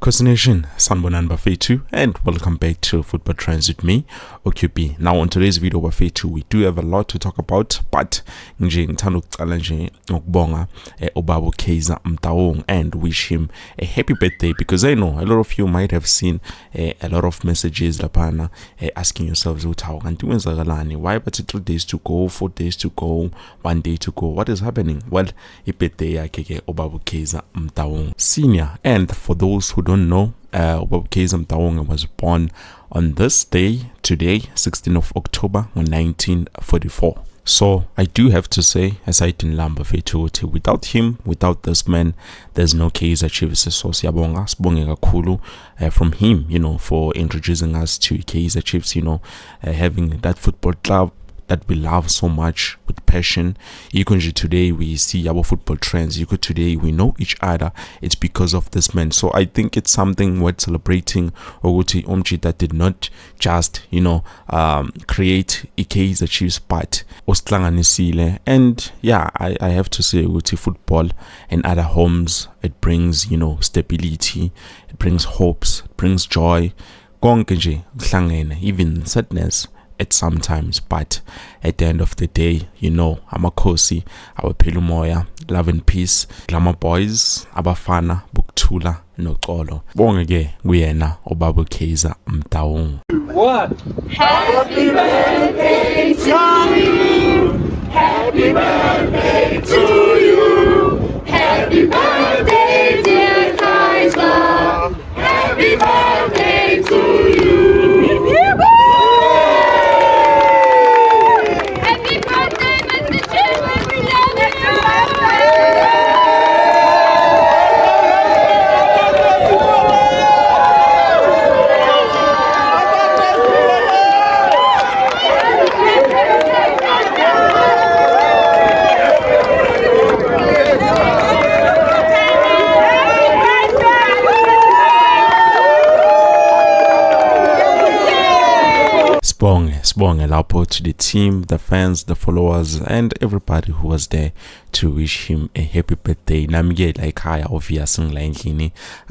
Coast Nation, Sanbonan Bafetu, and welcome back to Football Trends with me, OQP. Now, on today's video, Bafetu, we do have a lot to talk about, but ngithanda ukuqala ngokubonga ubaba Kaizer Motaung and wish him a happy birthday, because I know a lot of you might have seen a lot of messages lapana asking yourselves, why but 3 days to go, 4 days to go, 1 day to go, what is happening? Well, birthday yakhe ubaba Kaizer Motaung Senior. And for those who don't know, ubaba Kaizer Motaung was born on this day, today, 16th of October 1944. So I do have to say, aside in Lamba Fetu, without him, without this man, there's no Kaizer Chiefs. So siyabonga kakhulu from him, for introducing us to Kaizer Chiefs, having that football club that we love so much with passion. Today we see our football trends. Today we know each other. It's because of this man. So I think it's something worth celebrating. Oguti Omchi that did not just create a Kaizer Chiefs, but Ostlanganisile. And yeah, I have to say, Oguti football and other homes, it brings stability, it brings hopes, it brings joy, even sadness at sometimes, but at the end of the day, Amakosi, our Pelumoya, love and peace, Glamour Boys, Abafana, Buktula, Nokolo. Bongage, Guyena, Obaba Kaizer Motaung. What? Happy birthday to you! Happy birthday to you! Happy birthday, dear Kaizer! Happy birthday to you! Sibonge lapho to the team, the fans, the followers, and everybody who was there to wish him a happy birthday.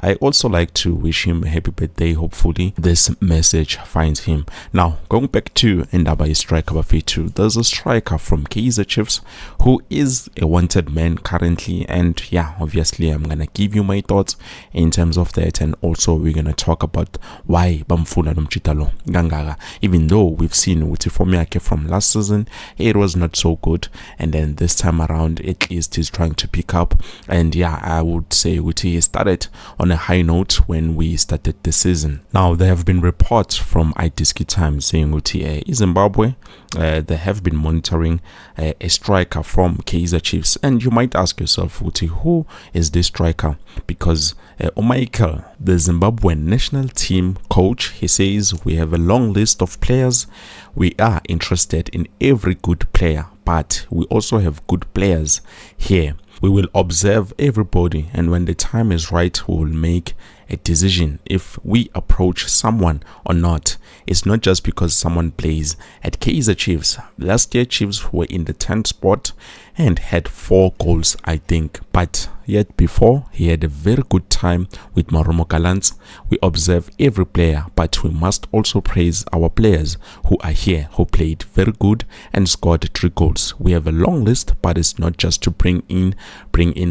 I also like to wish him a happy birthday. Hopefully this message finds him. Now, going back to Ndaba striker Bafetu, there's a striker from Kaizer Chiefs who is a wanted man currently, and yeah, obviously I'm gonna give you my thoughts in terms of that, and also we're gonna talk about why bamfuna nomchitalo gangara, even though we've seen with Formyake from last season it was not so good, and then this time around at least he's trying to pick up. And yeah, I would say he started on a high note when we started the season. Now there have been reports from iDiski Times saying in Zimbabwe they have been monitoring a striker from Kaizer Chiefs, and you might ask yourself, who is this striker? Because Micheal, the Zimbabwean national team coach, he says we have a long list of players. We are interested in every good player, but we also have good players here. We will observe everybody, and when the time is right, we will make a decision if we approach someone or not. It's not just because someone plays at Kaizer Chiefs. Last year, Chiefs were in the 10th spot and had 4 goals, I think. But yet before, he had a very good time with Maromo Gallants. We observe every player, but we must also praise our players who are here, who played very good and scored 3 goals. We have a long list, but it's not just to bring in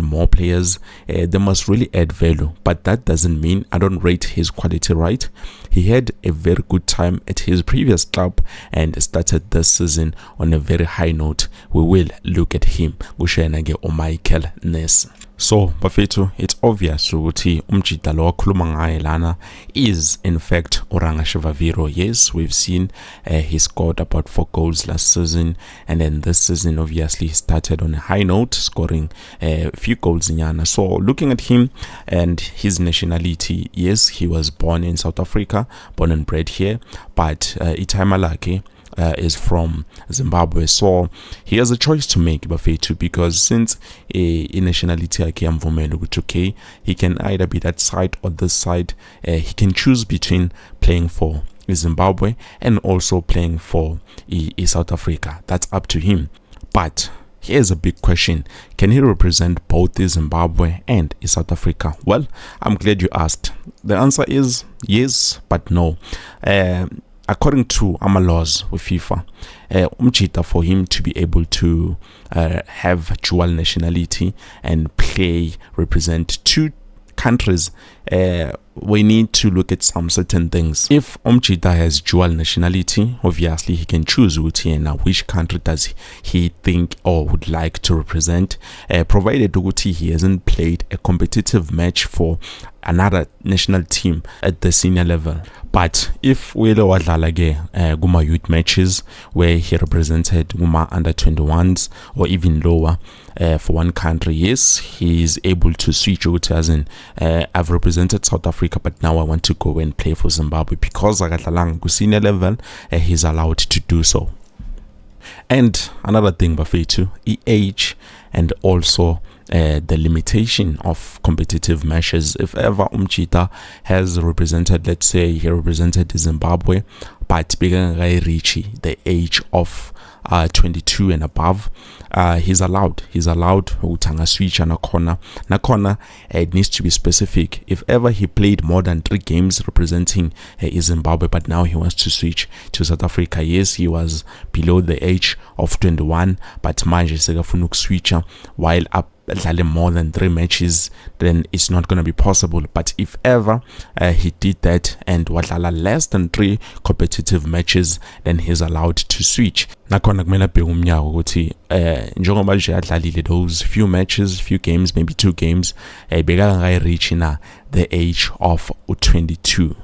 more players. They must really add value, but that doesn't mean I don't rate his quality right. He had a very good time at his previous club and started this season on a very high note. We will look at him. Micheal Nees. So Bafetu, it's obvious ukuthi umjidalo wakhuluma ngaye lana is in fact Orangashivaviro. Yes, we've seen he scored about 4 goals last season, and then this season obviously started on a high note, scoring a few goals in Yana. So looking at him and his nationality, yes, he was born in South Africa, born and bred here, but Itaimalake is from Zimbabwe. So he has a choice to make, Bafetu, because since a nationality okay, he can either be that side or this side. He can choose between playing for Zimbabwe and also playing for South Africa. That's up to him. But here's a big question. Can he represent both Zimbabwe and South Africa? Well, I'm glad you asked. The answer is yes, but no. According to our laws with FIFA, Umchita, for him to be able to have dual nationality and represent two countries, we need to look at some certain things. If Umchita has dual nationality, obviously he can choose which country does he think or would like to represent, provided he hasn't played a competitive match for another national team at the senior level. But if we Guma youth matches where he represented Guma under 21s or even lower for one country, yes, he is able to switch out as in I've represented South Africa, but now I want to go and play for Zimbabwe, because at senior level he's allowed to do so. And another thing, Bafetu, age and also the limitation of competitive matches. If ever Umchita has represented, let's say he represented Zimbabwe, but reach the age of 22 and above, he's allowed utanga switch na corner. It needs to be specific. If ever he played more than 3 games representing Zimbabwe, but now he wants to switch to South Africa, yes, he was below the age of 21, but manje sekafuna ukuswitcha while up more than 3 matches, then it's not going to be possible. But if ever he did that and wadlala less than 3 competitive matches, then he's allowed to switch. Nakhona kumele abheke umnyaka ukuthi njengoba nje adlalile those few matches, few games, maybe 2 games, reach na the age of 22.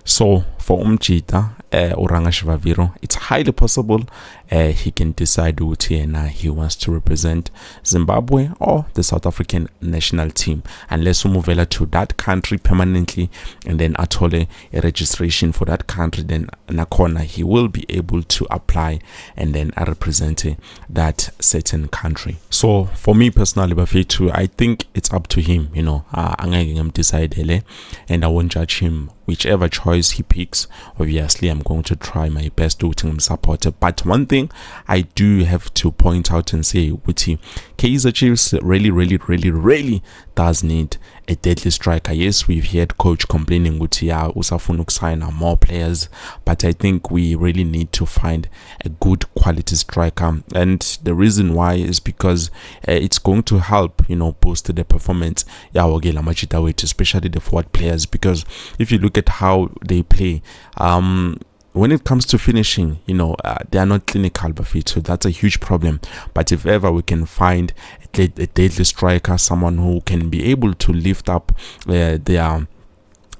So for Umchita Urangashivaviro, it's highly possible he can decide he wants to represent Zimbabwe or the South African national team, unless umuvela to that country permanently and then atole a registration for that country, then nakhona he will be able to apply and then represent that certain country. So for me personally, Bafetu, I think it's up to him, angeke decide and I won't judge him. Whichever choice he picks, obviously I'm going to try my best to support it. But one thing I do have to point out and say, Kaizer Chiefs really does need a deadly striker. Yes, we've heard coach complaining usafuna sign more players, but I think we really need to find a good quality striker, and the reason why is because it's going to help boost the performance, especially the forward players, because if you look at how they play, when it comes to finishing, they are not clinical, so that's a huge problem. But if ever we can find a deadly striker, someone who can be able to lift up their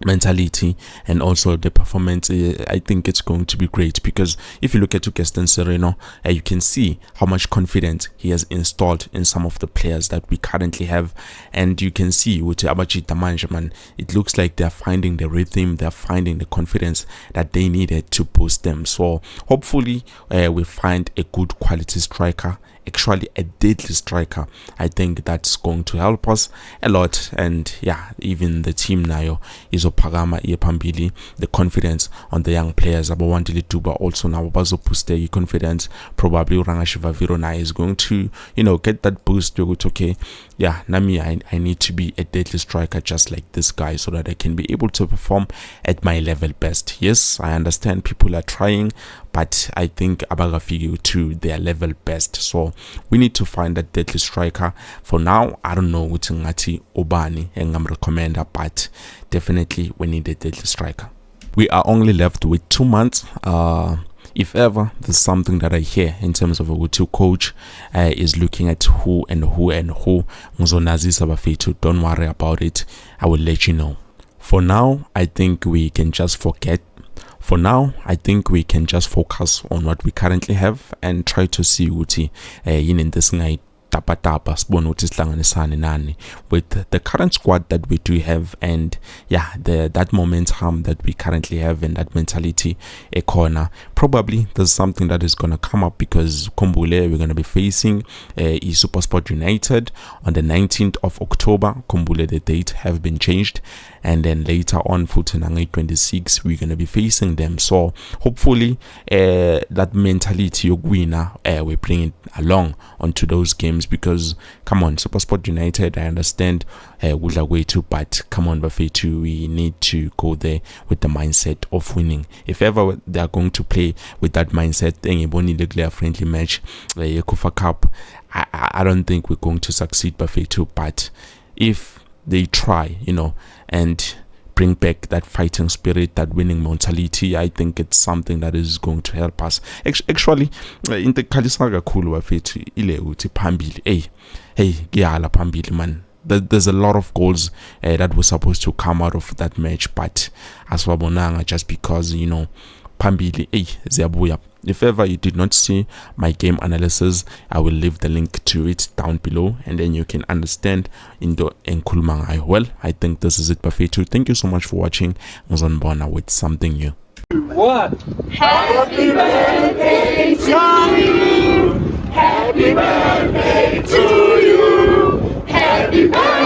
mentality and also the performance, I think it's going to be great. Because if you look at Gaston Sereno, you can see how much confidence he has installed in some of the players that we currently have, and you can see with Abachita Manjaman, it looks like they're finding the rhythm, they're finding the confidence that they needed to boost them. So hopefully we find a good quality striker, actually a deadly striker. I think that's going to help us a lot. And yeah, even the team now is opagama pambili, the confidence on the young players abawandile tuba also now bazo boost their confidence. Probably Urangashivaviro na is going to get that boost. Okay, yeah, nami I need to be a deadly striker just like this guy, so that I can be able to perform at my level best. Yes, I understand people are trying, but I think abagafigi to their level best. So we need to find that deadly striker. For now, I don't know which ngati Obani engam recommender, but definitely we need a deadly striker. We are only left with 2 months. If ever there's something that I hear in terms of a Utu coach is looking at who, don't worry about it. I will let you know. For now, I think we can just forget. For now, I think we can just focus on what we currently have and try to see Uti in this night. With the current squad that we do have, and yeah, that momentum that we currently have and that mentality a corner, probably there's something that is going to come up, because Kombule, we're going to be facing SuperSport United on the 19th of October. Kombule, the date have been changed, and then later on futhi nange 26 we're going to be facing them. So hopefully that mentality yokuwina we bring it along onto those games, because come on, SuperSport United, I understand kudla kwethu, but come on bafethu, we need to go there with the mindset of winning. If ever they are going to play with that mindset, engibonile kule friendly match yeKufa Cup, I don't think we're going to succeed bafethu. But if they try, and bring back that fighting spirit, that winning mentality, I think it's something that is going to help us. Actually, into khalisa kakhulu bafethu ile uthi phambili, hey kuyala phambili man. There's a lot of goals that were supposed to come out of that match, but aswabonanga just because phambili ziyabuya. If ever you did not see my game analysis, I will leave the link to it down below, and then you can understand into enkhuluma ngayo. Well, I think this is it bafethu. Thank you so much for watching. Ngizonibona with something new. What? Happy birthday to you. Happy birthday to you. Happy birthday.